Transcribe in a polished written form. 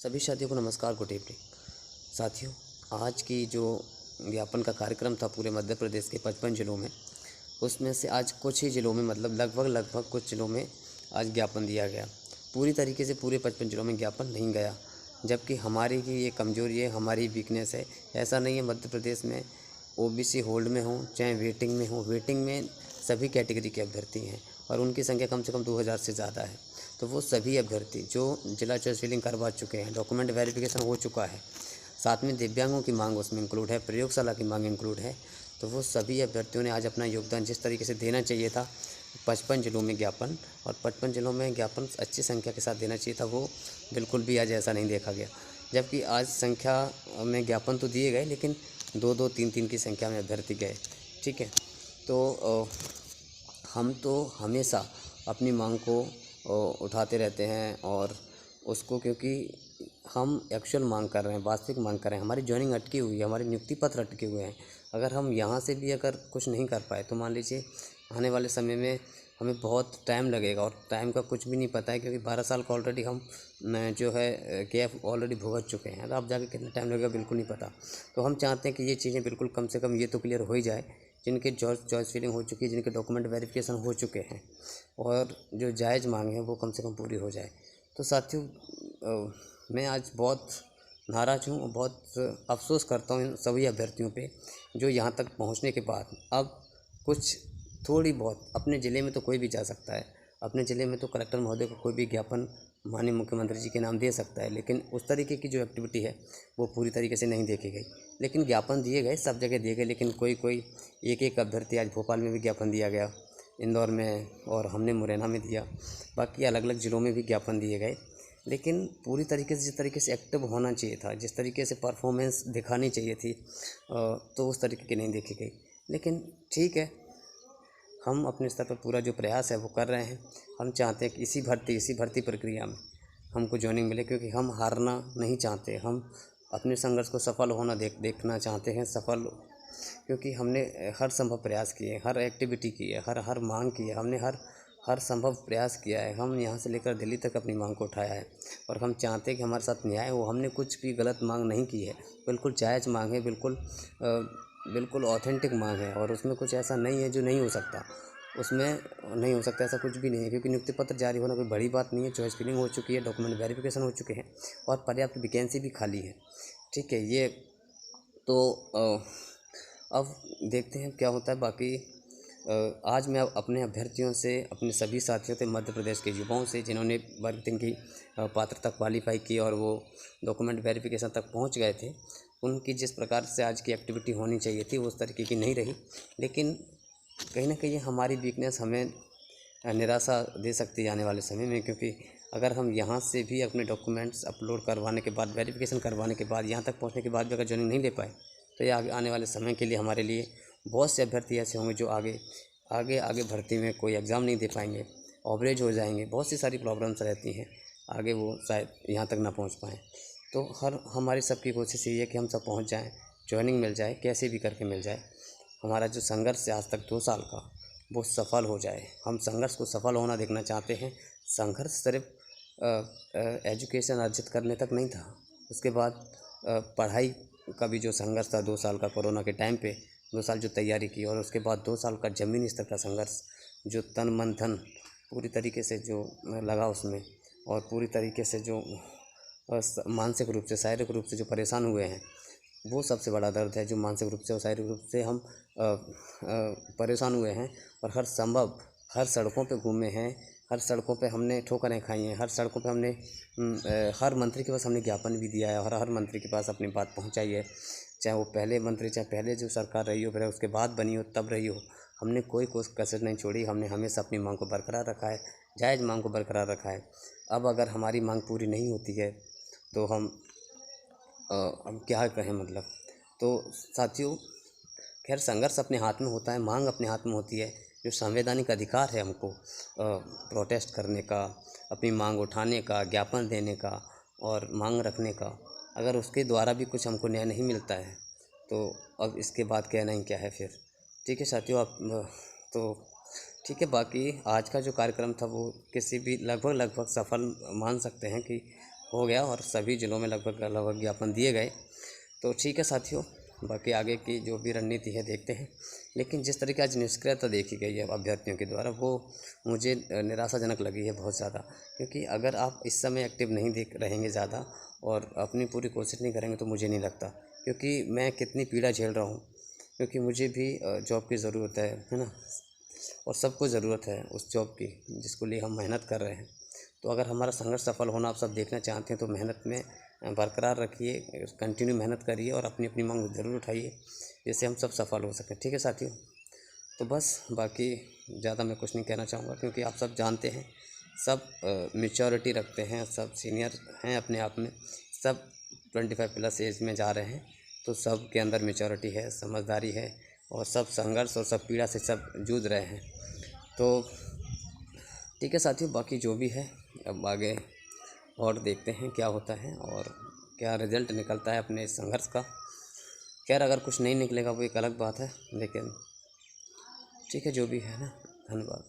सभी साथियों को नमस्कार, गुड इवनिंग। साथियों, आज की जो ज्ञापन का कार्यक्रम था पूरे मध्य प्रदेश के 55 ज़िलों में, उसमें से आज कुछ ही ज़िलों में मतलब लगभग कुछ ज़िलों में आज ज्ञापन दिया गया। पूरी तरीके से पूरे 55 ज़िलों में ज्ञापन नहीं गया, जबकि हमारी की ये कमज़ोरी है, हमारी वीकनेस है। ऐसा नहीं है मध्य प्रदेश में ओबीसी होल्ड में हो चाहे वेटिंग में हो, वेटिंग में सभी कैटेगरी के अभ्यर्थी हैं और उनकी संख्या कम से कम 2000 से ज़्यादा है। तो वो सभी अभ्यर्थी जो जिला चॉइस फिलिंग करवा चुके हैं, डॉक्यूमेंट वेरिफिकेशन हो चुका है, साथ में दिव्यांगों की मांग उसमें इंक्लूड है, प्रयोगशाला की मांग इंक्लूड है, तो वो सभी अभ्यर्थियों ने आज अपना योगदान जिस तरीके से देना चाहिए था 55 ज़िलों में ज्ञापन, और 55 ज़िलों में ज्ञापन अच्छी संख्या के साथ देना चाहिए था, वो बिल्कुल भी आज ऐसा नहीं देखा गया। जबकि आज संख्या में ज्ञापन तो दिए गए, लेकिन 2-2, 3-3 की संख्या में अभ्यर्थी गए। ठीक है, तो हम तो हमेशा अपनी मांग को उठाते रहते हैं, और उसको क्योंकि हम एक्चुअल मांग कर रहे हैं, वास्तविक मांग कर रहे हैं, हमारी जॉइनिंग अटकी हुई है, हमारे नियुक्ति पत्र अटके हुए हैं। अगर हम यहाँ से भी अगर कुछ नहीं कर पाए तो मान लीजिए आने वाले समय में हमें बहुत टाइम लगेगा, और टाइम का कुछ भी नहीं पता है, क्योंकि 12 साल का ऑलरेडी हम जो है गैप ऑलरेडी भुगत चुके हैं। तो अब जाके कितना टाइम लगेगा बिल्कुल नहीं पता। तो हम चाहते हैं कि ये चीज़ें बिल्कुल कम से कम ये तो क्लियर हो ही जाए, जिनके चॉइस फिलिंग हो चुकी है, जिनके डॉक्यूमेंट वेरिफिकेशन हो चुके हैं, और जो जायज़ मांग है वो कम से कम पूरी हो जाए। तो साथियों, मैं आज बहुत नाराज़ हूँ और बहुत अफ़सोस करता हूँ इन सभी अभ्यर्थियों पे, जो यहाँ तक पहुँचने के बाद अब कुछ थोड़ी बहुत अपने ज़िले में तो कोई भी जा सकता है, अपने ज़िले में तो कलेक्टर महोदय को कोई भी ज्ञापन माननीय मुख्यमंत्री जी के नाम दे सकता है, लेकिन उस तरीके की जो एक्टिविटी है वो पूरी तरीके से नहीं देखी गई। लेकिन ज्ञापन दिए गए, सब जगह दिए गए, लेकिन कोई एक अभ्यर्थी, आज भोपाल में भी ज्ञापन दिया गया, इंदौर में, और हमने मुरैना में दिया, बाकी अलग अलग ज़िलों में भी ज्ञापन दिए गए। लेकिन पूरी तरीके से जिस तरीके से एक्टिव होना चाहिए था, जिस तरीके से परफॉर्मेंस दिखानी चाहिए थी, तो उस तरीके की नहीं देखी गई। लेकिन ठीक है, हम अपने स्तर पर पूरा जो प्रयास है वो कर रहे हैं। हम चाहते हैं कि इसी भर्ती प्रक्रिया में हमको जॉइनिंग मिले, क्योंकि हम हारना नहीं चाहते, हम अपने संघर्ष को सफल होना देखना चाहते हैं, सफल, क्योंकि हमने हर संभव प्रयास किए, हर एक्टिविटी की है, हर मांग की है, हमने हर संभव प्रयास किया है। हम यहाँ से लेकर दिल्ली तक अपनी मांग को उठाया है, और हम चाहते हैं कि हमारे साथ न्याय हो। हमने कुछ भी गलत मांग नहीं की है, बिल्कुल जायज़ मांग है, बिल्कुल ऑथेंटिक मांग है, और उसमें कुछ ऐसा नहीं है जो नहीं हो सकता, उसमें नहीं हो सकता ऐसा कुछ भी नहीं है, क्योंकि नियुक्ति पत्र जारी होना कोई बड़ी बात नहीं है। चॉइस फिलिंग हो चुकी है, डॉक्यूमेंट वेरिफिकेशन हो चुके हैं, और पर्याप्त वैकेंसी भी खाली है। ठीक है, ये तो अब देखते हैं क्या होता है। बाकी आज मैं अपने अभ्यर्थियों से, अपने सभी साथियों से, मध्य प्रदेश के युवाओं से जिन्होंने वर्ग 3 की पात्रता क्वालिफाई की और वो डॉक्यूमेंट वेरिफिकेशन तक पहुंच गए थे, उनकी जिस प्रकार से आज की एक्टिविटी होनी चाहिए थी वो उस तरीके की नहीं रही। लेकिन कहीं ना कहीं हमारी वीकनेस हमें निराशा दे सकती है आने वाले समय में, क्योंकि अगर हम यहाँ से भी अपने डॉक्यूमेंट्स अपलोड करवाने के बाद, वेरिफिकेशन करवाने के बाद, यहाँ तक पहुँचने के बाद भी अगर जॉइनिंग नहीं ले पाए, तो ये आने वाले समय के लिए हमारे लिए बहुत से अभ्यर्थी ऐसे होंगे जो आगे भर्ती में कोई एग्ज़ाम नहीं दे पाएंगे, ओवरेज हो जाएंगे, बहुत सी सारी प्रॉब्लम्स रहती हैं, आगे वो शायद यहाँ तक ना पहुँच पाएँ। तो हमारी सबकी कोशिश यही है कि हम सब पहुँच जाएँ, जॉइनिंग मिल जाए, कैसे भी करके मिल जाए। हमारा जो संघर्ष है आज तक 2 साल का, वो सफल हो जाए। हम संघर्ष को सफल होना देखना चाहते हैं। संघर्ष सिर्फ एजुकेशन अर्जित करने तक नहीं था, उसके बाद पढ़ाई का भी जो संघर्ष था 2 साल का, कोरोना के टाइम पे 2 साल जो तैयारी की, और उसके बाद 2 साल का ज़मीनी स्तर का संघर्ष, जो तन मन धन पूरी तरीके से जो लगा उसमें, और पूरी तरीके से जो मानसिक रूप से, शारीरिक रूप से जो परेशान हुए हैं, वो सबसे बड़ा दर्द है। जो मानसिक रूप से और शारीरिक रूप से हम परेशान हुए हैं, और हर सड़कों पे घूमे हैं, हर सड़कों पे हमने ठोकरें खाई हैं, हर सड़कों पे हमने हर मंत्री के पास हमने ज्ञापन भी दिया है, और हर मंत्री के पास अपनी बात पहुंचाई है, चाहे वो पहले मंत्री, चाहे पहले जो सरकार रही हो, फिर उसके बाद बनी हो, तब रही हो, हमने कोई कसर नहीं छोड़ी। हमने हमेशा अपनी मांग को बरकरार रखा है, जायज़ मांग को बरकरार रखा है। अब अगर हमारी मांग पूरी नहीं होती है तो हम क्या कहें, मतलब। तो साथियों, खैर संघर्ष अपने हाथ में होता है, मांग अपने हाथ में होती है। जो संवैधानिक अधिकार है हमको प्रोटेस्ट करने का, अपनी मांग उठाने का, ज्ञापन देने का और मांग रखने का, अगर उसके द्वारा भी कुछ हमको न्याय नहीं मिलता है तो अब इसके बाद कहना ही क्या है फिर। ठीक है साथियों, आप तो ठीक है। बाकी आज का जो कार्यक्रम था वो किसी भी लगभग सफल मान सकते हैं कि हो गया और सभी ज़िलों में लगभग ज्ञापन दिए गए। तो ठीक है साथियों, बाकी आगे की जो भी रणनीति है देखते हैं। लेकिन जिस तरह की आज निष्क्रियता देखी गई है अभ्यर्थियों के द्वारा, वो मुझे निराशाजनक लगी है बहुत ज़्यादा। क्योंकि अगर आप इस समय एक्टिव नहीं दिख रहेंगे ज़्यादा और अपनी पूरी कोशिश नहीं करेंगे तो मुझे नहीं लगता, क्योंकि मैं कितनी पीड़ा झेल रहा हूँ। क्योंकि मुझे भी जॉब की ज़रूरत है ना, और सबको ज़रूरत है उस जॉब की जिसको लिए हम मेहनत कर रहे हैं। तो अगर हमारा संघर्ष सफल होना आप सब देखना चाहते हैं तो मेहनत में बरकरार रखिए, कंटिन्यू मेहनत करिए और अपनी अपनी मांग ज़रूर उठाइए, जिससे हम सब सफल हो सकें। ठीक है साथियों, तो बस बाकी ज़्यादा मैं कुछ नहीं कहना चाहूँगा, क्योंकि आप सब जानते हैं सब मैच्योरिटी रखते हैं, सब सीनियर हैं अपने आप में, सब 25+ एज में जा रहे हैं। तो सब के अंदर मैच्योरिटी है, समझदारी है और सब संघर्ष और सब पीड़ा से सब जूझ रहे हैं। तो ठीक है साथियों, बाकी जो भी है अब आगे और देखते हैं क्या होता है और क्या रिज़ल्ट निकलता है अपने इस संघर्ष का। खैर अगर कुछ नहीं निकलेगा वो एक अलग बात है, लेकिन ठीक है जो भी है ना। धन्यवाद।